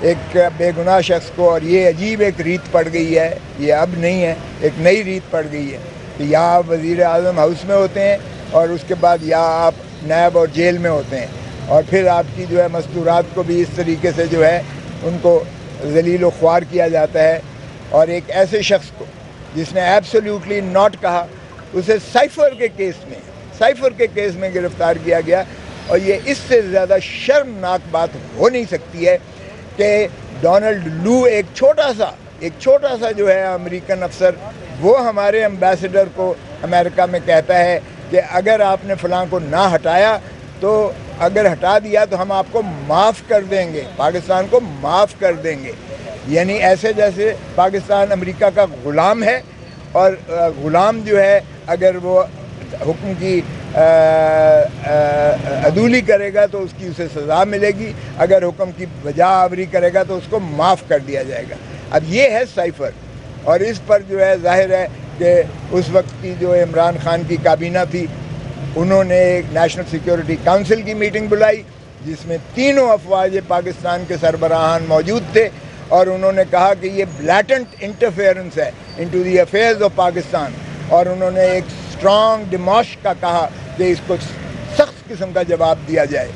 ایک بے گناہ شخص کو، اور یہ عجیب ایک ریت پڑ گئی ہے، یہ اب نہیں ہے، ایک نئی ریت پڑ گئی ہے کہ یا آپ وزیر اعظم ہاؤس میں ہوتے ہیں اور اس کے بعد یا آپ نیب اور جیل میں ہوتے ہیں، اور پھر آپ کی جو ہے مستورات کو بھی اس طریقے سے جو ہے ان کو ذلیل و خوار کیا جاتا ہے. اور ایک ایسے شخص کو جس نے ایبسولیوٹلی ناٹ کہا، اسے سائفر کے کیس میں گرفتار کیا گیا. اور یہ اس سے زیادہ شرمناک بات ہو نہیں سکتی ہے کہ ڈونلڈ لو ایک چھوٹا سا جو ہے امریکن افسر، وہ ہمارے ایمبیسڈر کو امریکہ میں کہتا ہے کہ اگر آپ نے فلاں کو نہ ہٹایا تو اگر ہٹا دیا تو ہم آپ کو معاف کر دیں گے، پاکستان کو معاف کر دیں گے. یعنی ایسے جیسے پاکستان امریکہ کا غلام ہے، اور غلام جو ہے اگر وہ حکم کی عدولی کرے گا تو اس کی اسے سزا ملے گی، اگر حکم کی بجا آوری کرے گا تو اس کو معاف کر دیا جائے گا. اب یہ ہے سائفر، اور اس پر جو ہے ظاہر ہے کہ اس وقت کی جو عمران خان کی کابینہ تھی، انہوں نے ایک نیشنل سیکیورٹی کونسل کی میٹنگ بلائی جس میں تینوں افواج پاکستان کے سربراہان موجود تھے، اور انہوں نے کہا کہ یہ بلیٹنٹ انٹرفیئرنس ہے into the affairs of Pakistan, اور انہوں نے ایک اسٹرانگ ڈیموش کا کہا کہ اس کو سخت قسم کا جواب دیا جائے.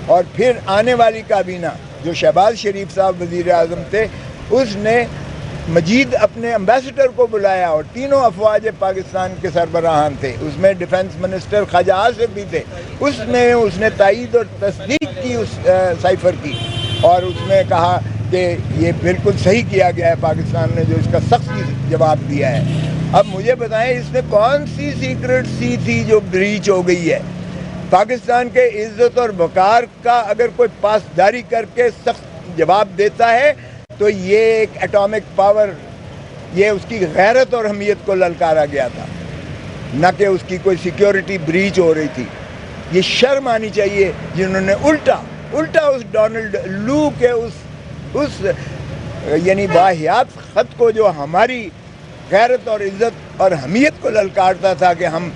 اور پھر آنے والی کابینہ جو شہباز شریف صاحب وزیر اعظم تھے، اس نے مجید اپنے ایمبیسڈر کو بلایا، اور تینوں افواج پاکستان کے سربراہان تھے، اس میں ڈیفنس منسٹر خواجہ آصف بھی تھے. اس نے تائید اور تصدیق کی اس سائفر کی، اور اس نے کہا کہ یہ بالکل صحیح کیا گیا ہے پاکستان نے جو اس کا سخت جواب دیا ہے. اب مجھے بتائیں اس میں کون سی سیکرٹ سی تھی جو بریچ ہو گئی ہے؟ پاکستان کے عزت اور وقار کا اگر کوئی پاسداری کر کے سخت جواب دیتا ہے تو یہ ایک ایٹامک پاور، یہ اس کی غیرت اور اہمیت کو للکارا گیا تھا، نہ کہ اس کی کوئی سیکیورٹی بریچ ہو رہی تھی. یہ شرم آنی چاہیے جنہوں نے الٹا اس ڈونلڈ لو کے اس یعنی واہیات خط کو، جو ہماری غیرت اور عزت اور حمیت کو للکارتا تھا کہ ہم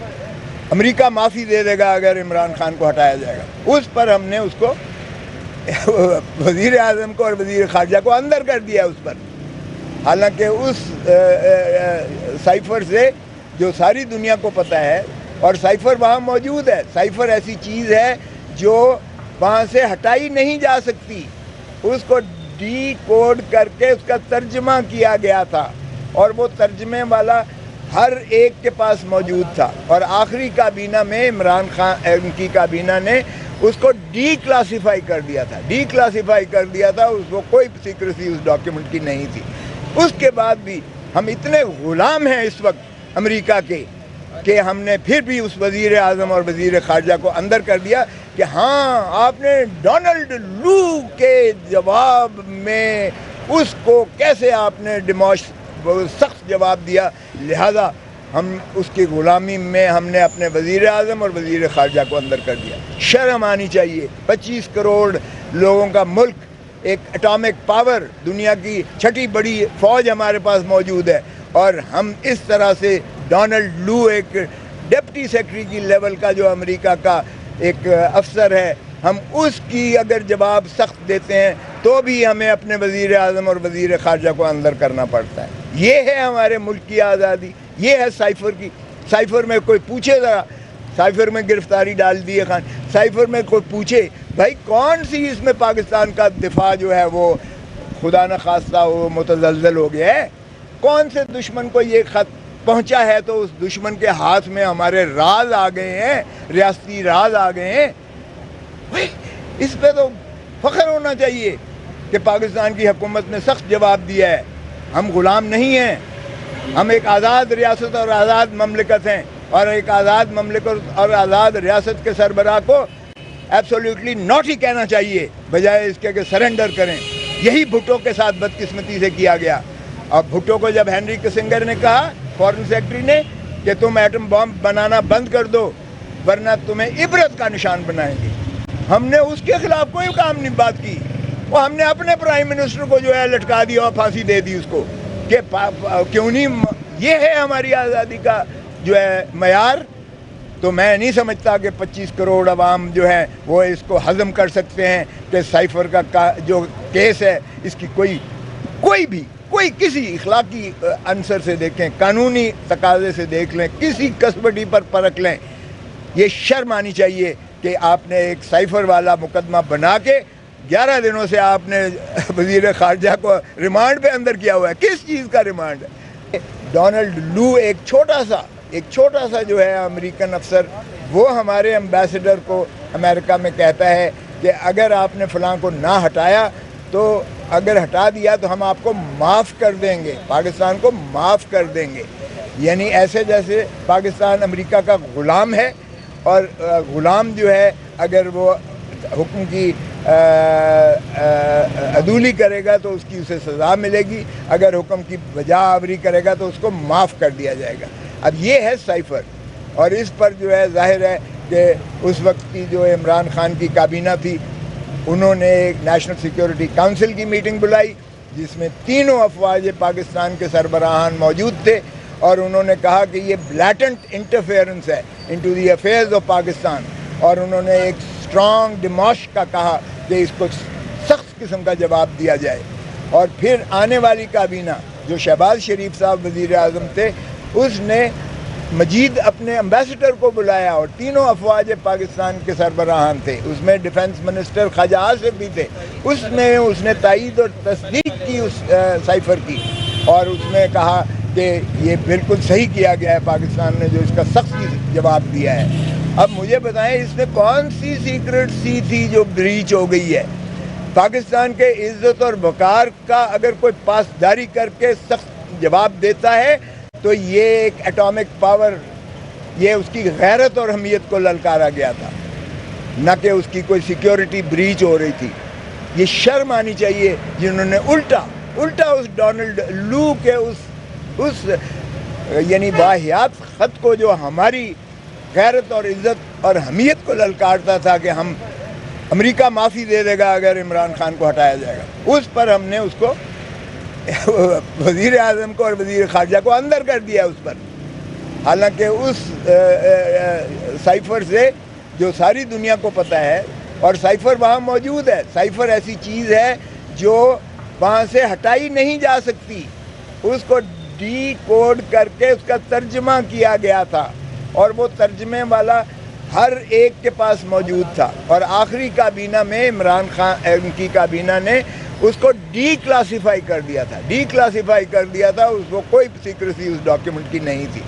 امریکہ معافی دے دے گا اگر عمران خان کو ہٹایا جائے گا، اس پر ہم نے اس کو وزیر اعظم کو اور وزیر خارجہ کو اندر کر دیا اس پر. حالانکہ اس سائفر سے جو ساری دنیا کو پتہ ہے، اور سائفر وہاں موجود ہے، سائفر ایسی چیز ہے جو وہاں سے ہٹائی نہیں جا سکتی. اس کو ڈی کوڈ کر کے اس کا ترجمہ کیا گیا تھا، اور وہ ترجمے والا ہر ایک کے پاس موجود تھا. اور آخری کابینہ میں عمران خان کی کابینہ نے اس کو ڈی کلاسیفائی کر دیا تھا، اس کو کوئی سیکریسی اس ڈاکیومنٹ کی نہیں تھی. اس کے بعد بھی ہم اتنے غلام ہیں اس وقت امریکہ کے کہ ہم نے پھر بھی اس وزیر اعظم اور وزیر خارجہ کو اندر کر دیا کہ ہاں آپ نے ڈونلڈ لو کے جواب میں اس کو کیسے آپ نے سخت جواب دیا، لہذا ہم اس کی غلامی میں ہم نے اپنے وزیر اعظم اور وزیر خارجہ کو اندر کر دیا. شرم آنی چاہیے. 25 کروڑ لوگوں کا ملک، ایک ایٹامک پاور، دنیا کی چھٹی بڑی فوج ہمارے پاس موجود ہے، اور ہم اس طرح سے ڈونلڈ لو ایک ڈپٹی سیکرٹری کی لیول کا جو امریکہ کا ایک افسر ہے، ہم اس کی اگر جواب سخت دیتے ہیں تو بھی ہمیں اپنے وزیر اعظم اور وزیر خارجہ کو اندر کرنا پڑتا ہے. یہ ہے ہمارے ملک کی آزادی، یہ ہے سائفر کی. سائفر میں کوئی پوچھے ذرا، سائفر میں گرفتاری ڈال دی ہے خان، سائفر میں کوئی پوچھے بھائی کون سی اس میں پاکستان کا دفاع جو ہے وہ خدا نخواستہ وہ متزلزل ہو گیا ہے؟ کون سے دشمن کو یہ خط پہنچا ہے تو اس دشمن کے ہاتھ میں ہمارے راز آ گئے ہیں، ریاستی راز آ گئے ہیں؟ اس پہ تو فخر ہونا چاہیے کہ پاکستان کی حکومت نے سخت جواب دیا ہے. ہم غلام نہیں ہیں، ہم ایک آزاد ریاست اور آزاد مملکت ہیں، اور ایک آزاد مملکت اور آزاد ریاست کے سربراہ کو ایبسولیوٹلی ناٹ ہی کہنا چاہیے بجائے اس کے کہ سرنڈر کریں. یہی بھٹو کے ساتھ بدقسمتی سے کیا گیا. اب بھٹو کو جب ہینری کسنگر نے کہا، فارن سیکرٹری نے، کہ تم ایٹم بم بنانا بند کر دو ورنہ تمہیں عبرت کا نشان بنائیں گے، ہم نے اس کے خلاف کوئی کام نہیں بات کی. وہ ہم نے اپنے پرائم منسٹر کو جو ہے لٹکا دیا اور پھانسی دے دی اس کو کہ کیوں نہیں. یہ ہے ہماری آزادی کا جو ہے معیار تو میں نہیں سمجھتا کہ 25 کروڑ عوام جو ہیں وہ اس کو ہضم کر سکتے ہیں کہ سائفر کا جو کیس ہے اس کی کوئی کسی اخلاقی عنصر سے دیکھیں، قانونی تقاضے سے دیکھ لیں، کسی کسبٹی پر پرکھ لیں، یہ شرم آنی چاہیے کہ آپ نے ایک سائفر والا مقدمہ بنا کے 11 دنوں سے آپ نے وزیر خارجہ کو ریمانڈ پہ اندر کیا ہوا ہے۔ کس چیز کا ریمانڈ ہے؟ ڈونلڈ لو ایک چھوٹا سا جو ہے امریکن افسر، وہ ہمارے ایمبیسڈر کو امریکہ میں کہتا ہے کہ اگر آپ نے فلاں کو نہ ہٹایا تو اگر ہٹا دیا تو ہم آپ کو معاف کر دیں گے، پاکستان کو معاف کر دیں گے، یعنی ایسے جیسے پاکستان امریکہ کا غلام ہے، اور غلام جو ہے اگر وہ حکم کی عدولی کرے گا تو اس کی اسے سزا ملے گی، اگر حکم کی بجا آوری کرے گا تو اس کو معاف کر دیا جائے گا۔ اب یہ ہے سائفر، اور اس پر جو ہے ظاہر ہے کہ اس وقت کی جو عمران خان کی کابینہ تھی، انہوں نے ایک نیشنل سیکیورٹی کونسل کی میٹنگ بلائی جس میں تینوں افواج پاکستان کے سربراہان موجود تھے، اور انہوں نے کہا کہ یہ بلیٹنٹ انٹرفیئرنس ہے into the affairs of Pakistan, اور انہوں نے ایک اسٹرانگ ڈیموش کا کہا کہ اس کو سخت قسم کا جواب دیا جائے۔ اور پھر آنے والی کابینہ جو شہباز شریف صاحب وزیر اعظم تھے، اس نے مجید اپنے ایمبیسڈر کو بلایا، اور تینوں افواج پاکستان کے سربراہان تھے، اس میں ڈیفنس منسٹر خواجہ آصف بھی تھے، اس نے تائید اور تصدیق کی اس سائفر کی، اور اس نے کہا کہ یہ بالکل صحیح کیا گیا ہے پاکستان نے جو اس کا سخت جواب دیا ہے۔ اب مجھے بتائیں اس میں کون سی سیکرٹ سی تھی جو بریچ ہو گئی ہے؟ پاکستان کے عزت اور وقار کا اگر کوئی پاسداری کر کے سخت جواب دیتا ہے تو یہ ایک ایٹامک پاور، یہ اس کی غیرت اور اہمیت کو للکارا گیا تھا، نہ کہ اس کی کوئی سیکیورٹی بریچ ہو رہی تھی۔ یہ شرم آنی چاہیے جنہوں نے الٹا اس ڈونلڈ لو کے اس یعنی واحیات خط کو جو ہماری غیرت اور عزت اور اہمیت کو للکارتا تھا کہ ہم امریکہ معافی دے دے گا اگر عمران خان کو ہٹایا جائے گا، اس پر ہم نے اس کو وزیر اعظم کو اور وزیر خارجہ کو اندر کر دیا اس پر، حالانکہ اس سائفر سے جو ساری دنیا کو پتہ ہے، اور سائفر وہاں موجود ہے۔ سائفر ایسی چیز ہے جو وہاں سے ہٹائی نہیں جا سکتی، اس کو ڈی کوڈ کر کے اس کا ترجمہ کیا گیا تھا، اور وہ ترجمے والا ہر ایک کے پاس موجود تھا، اور آخری کابینہ میں عمران خان کی کابینہ نے اس کو ڈی کلاسیفائی کر دیا تھا، اس کو کوئی سیکریسی اس ڈاکیومنٹ کی نہیں تھی۔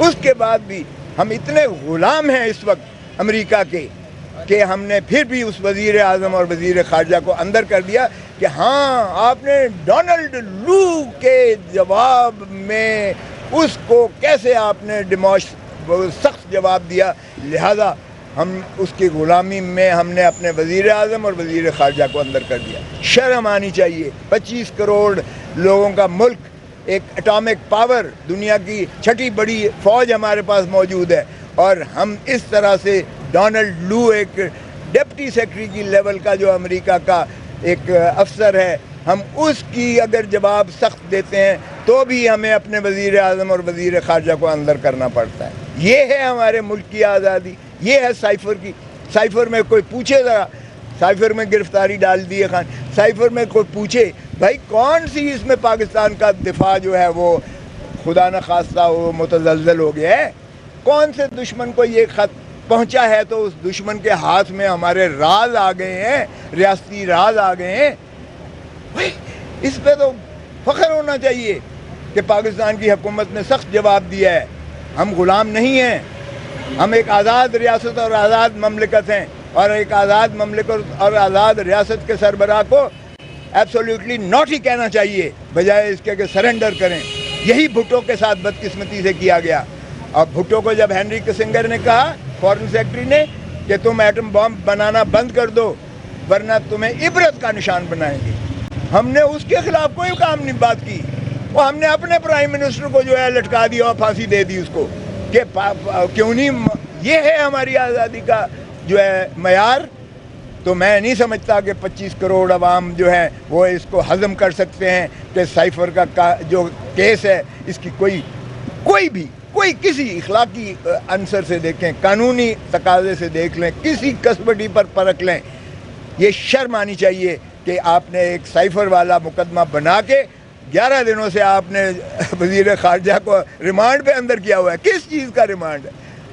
اس کے بعد بھی ہم اتنے غلام ہیں اس وقت امریکہ کے کہ ہم نے پھر بھی اس وزیر اعظم اور وزیر خارجہ کو اندر کر دیا کہ ہاں آپ نے ڈونلڈ لو کے جواب میں اس کو کیسے آپ نے سخت جواب دیا، لہذا ہم اس کی غلامی میں ہم نے اپنے وزیر اعظم اور وزیر خارجہ کو اندر کر دیا۔ شرم آنی چاہیے، 25 کروڑ لوگوں کا ملک، ایک ایٹامک پاور، دنیا کی چھٹی بڑی فوج ہمارے پاس موجود ہے، اور ہم اس طرح سے ڈونلڈ لو ایک ڈپٹی سیکرٹری کی لیول کا جو امریکہ کا ایک افسر ہے، ہم اس کی اگر جواب سخت دیتے ہیں تو بھی ہمیں اپنے وزیر اعظم اور وزیر خارجہ کو اندر کرنا پڑتا ہے۔ یہ ہے ہمارے ملک کی آزادی، یہ ہے سائفر کی۔ سائفر میں کوئی پوچھے ذرا، سائفر میں گرفتاری ڈال دی ہے خان، سائفر میں کوئی پوچھے بھائی کون سی اس میں پاکستان کا دفاع جو ہے وہ خدا نخواستہ وہ متزلزل ہو گیا ہے؟ کون سے دشمن کو یہ خط پہنچا ہے تو اس دشمن کے ہاتھ میں ہمارے راز آ گئے ہیں، ریاستی راز آ گئے ہیں؟ اس پہ تو فخر ہونا چاہیے کہ پاکستان کی حکومت نے سخت جواب دیا ہے۔ ہم غلام نہیں ہیں، ہم ایک آزاد ریاست اور آزاد مملکت ہیں، اور ایک آزاد مملکت اور آزاد ریاست کے سربراہ کو ایبسولیوٹلی ناٹ ہی کہنا چاہیے بجائے اس کے کہ سرنڈر کریں۔ یہی بھٹو کے ساتھ بدقسمتی سے کیا گیا۔ اب بھٹو کو جب ہینری کسنگر نے کہا، فارن سیکرٹری نے، کہ تم ایٹم بم بنانا بند کر دو ورنہ تمہیں عبرت کا نشان بنائیں گے، ہم نے اس کے خلاف کوئی کام نہیں بات کی، وہ ہم نے اپنے پرائم منسٹر کو جو ہے لٹکا دیا اور پھانسی دے دی اس کو، کہ کیوں نہیں؟ یہ ہے ہماری آزادی کا جو ہے معیار۔ تو میں نہیں سمجھتا کہ 25 کروڑ عوام جو ہیں وہ اس کو ہضم کر سکتے ہیں کہ سائفر کا جو کیس ہے اس کی کوئی کسی اخلاقی عنصر سے دیکھیں، قانونی تقاضے سے دیکھ لیں، کسی کسبٹی پر پرکھ لیں، یہ شرم آنی چاہیے کہ آپ نے ایک سائفر والا مقدمہ بنا کے 11 دنوں سے آپ نے وزیر خارجہ کو ریمانڈ پہ اندر کیا ہوا ہے. کس چیز کا ریمانڈ ہے؟